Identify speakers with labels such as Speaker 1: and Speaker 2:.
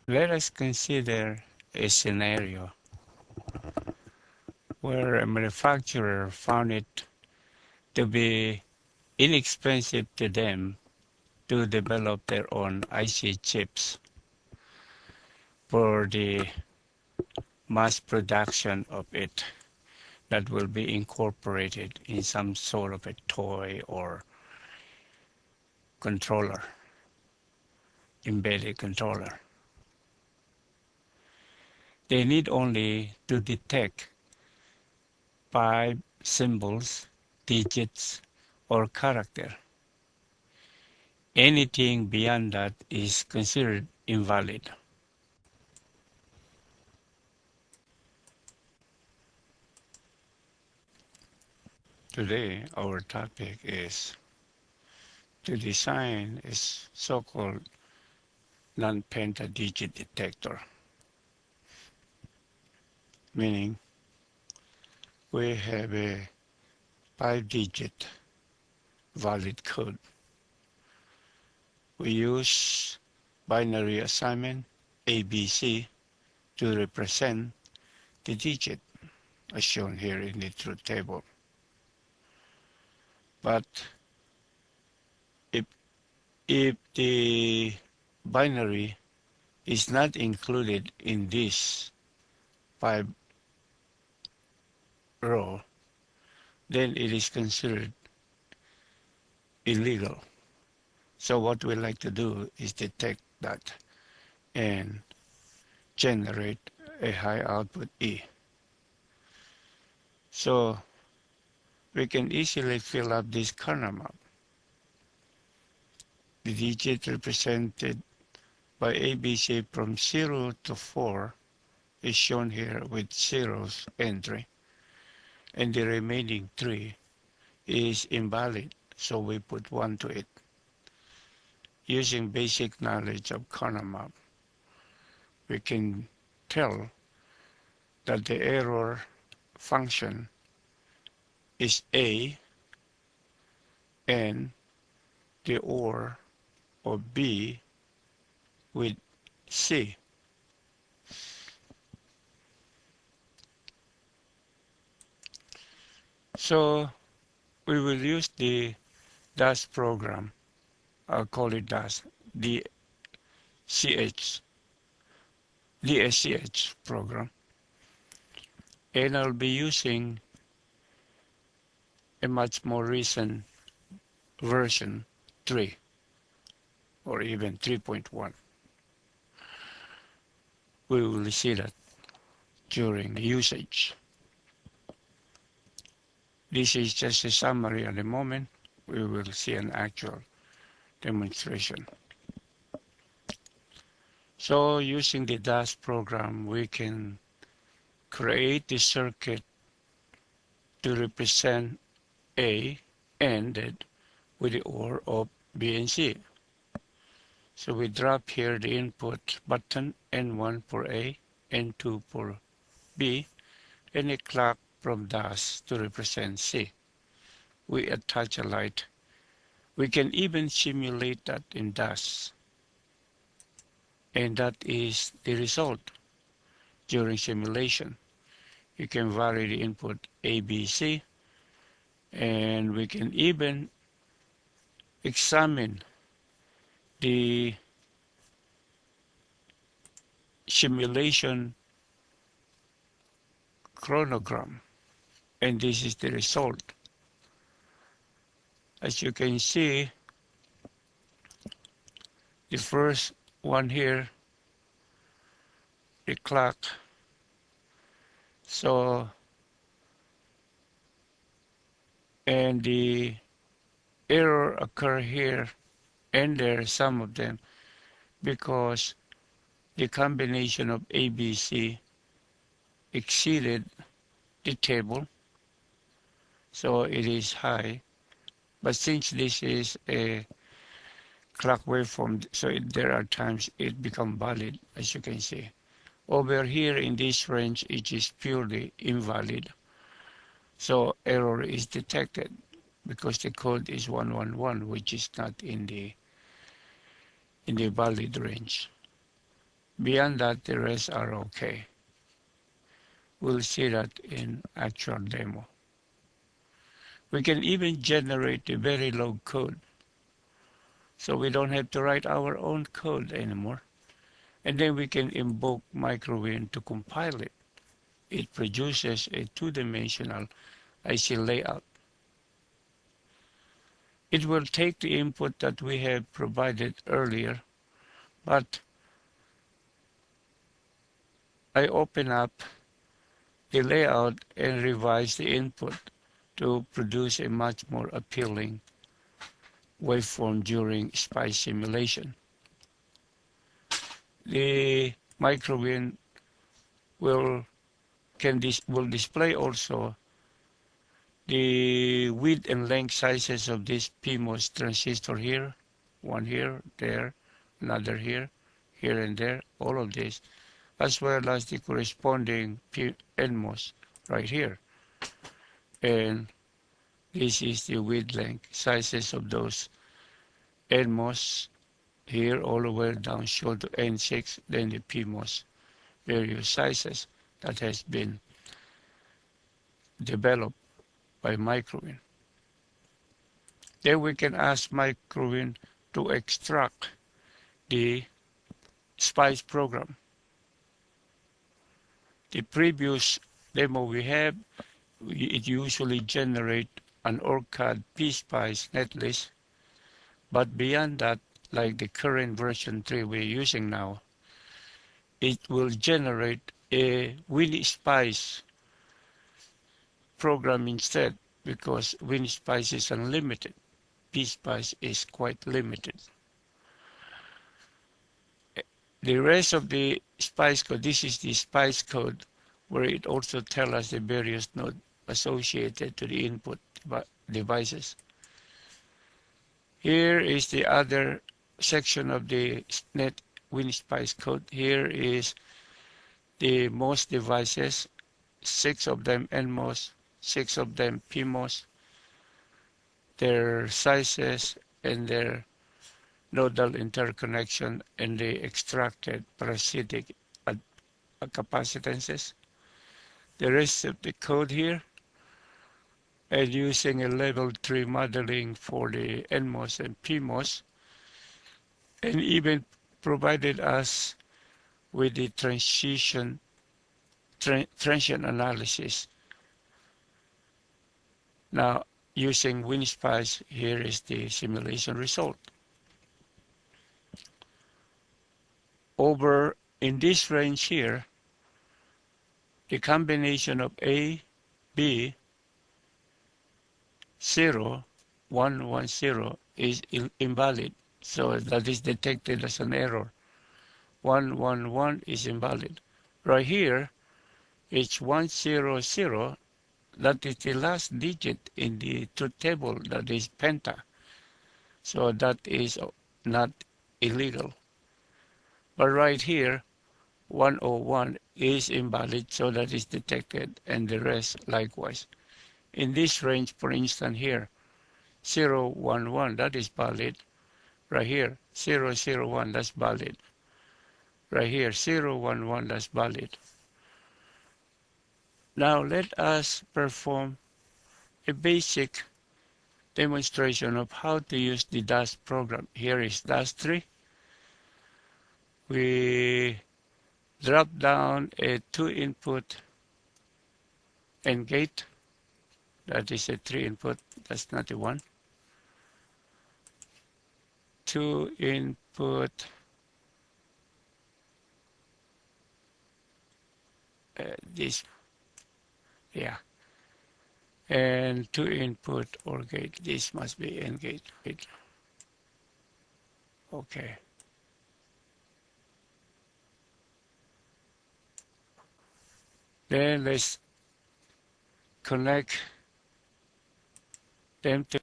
Speaker 1: Let us consider a scenario where a manufacturer found it to be inexpensive to them to develop their own IC chips for the mass production of it that will be incorporated in some sort of a toy or controller, embedded controller. They need only to detect 5 symbols, digits, or character. Anything beyond that is considered invalid. Today, our topic is to design a so-called non-pentadigit detector, meaning we have a 5-digit valid code. We use binary assignment ABC to represent the digit as shown here in the truth table. But if, if the binary is not included in this 5 row, then it is considered illegal. So what we like to do is detect that and generate a high output E. So we can easily fill up this kernel map. The digit represented by ABC from 0 to 4 is shown here with zeros entry, and the remaining 3 is invalid, so we put 1 to it. Using basic knowledge of kernel map, we can tell that the error function is A and the OR or B with C. So we will use the DAS program. I'll call it DAS, DCH, DSCH program. And I'll be using a much more recent version 3 or even 3.1. We will see that during the usage. This is just a summary at the moment. We will see an actual demonstration. So using the DAS program, we can create the circuit to represent A ended with the OR of B and C. So we drop here the input button N1 for A, N2 for B, and a clock from DAS to represent C. We attach a light. We can even simulate that in DAS. And that is the result during simulation. You can vary the input A, B, C, and we can even examine the simulation chronogram, and this is the result. As you can see, the first one here, the clock. So, and the error occur here and there, some of them, because the combination of ABC exceeded the table, so it is high. But since this is a clock waveform, so there are times it becomes valid, as you can see. Over here in this range, it is purely invalid. So error is detected because the code is 111, which is not in the valid range. Beyond that, the rest are okay. We'll see that in actual demo. We can even generate a very low code, so we don't have to write our own code anymore. And then we can invoke Microwin to compile it. It produces a two-dimensional IC layout. It will take the input that we have provided earlier, but I open up the layout and revise the input to produce a much more appealing waveform during SPICE simulation. The Microwin will display also the width and length sizes of this PMOS transistor here, one here, there, another here, here and there, all of this, as well as the corresponding NMOS right here. And this is the width length sizes of those NMOS here all the way down shown to N6, then the PMOS various sizes that has been developed by Microwin. Then we can ask Microwin to extract the SPICE program. The previous demo we have, it usually generates an ORCAD PSpice netlist, but beyond that, like the current version 3 we're using now, it will generate a WinSpice program instead, because WinSpice is unlimited. PSpice is quite limited. The rest of the SPICE code, this is the SPICE code, where it also tells us the various nodes associated to the input devices. Here is the other section of the net WinSpice code. Here is the MOS devices, 6 of them NMOS, 6 of them PMOS, their sizes and their nodal interconnection and the extracted parasitic capacitances. The rest of the code here, and using a level 3 modeling for the NMOS and PMOS, and even provided us with the transient analysis. Now, using WinSpice, here is the simulation result. Over in this range here, the combination of A, B, 0, 1, 1, 0 is invalid. So that is detected as an error. 1, 1, 1 is invalid. Right here, it's 1, 0, 0. That is the last digit in the truth table, that is penta. So that is not illegal. But right here, 101 is invalid, so that is detected, and the rest likewise. In this range, for instance here, 011, that is valid. Right here, 001, that's valid. Right here, 011, that's valid. Now let us perform a basic demonstration of how to use the DAS program. Here is DAS3. We drop down a 2-input AND gate. That is a 3-input, that's not a 1. 2-input this, yeah. And 2-input OR gate, this must be AND gate. Okay. Then let's connect them to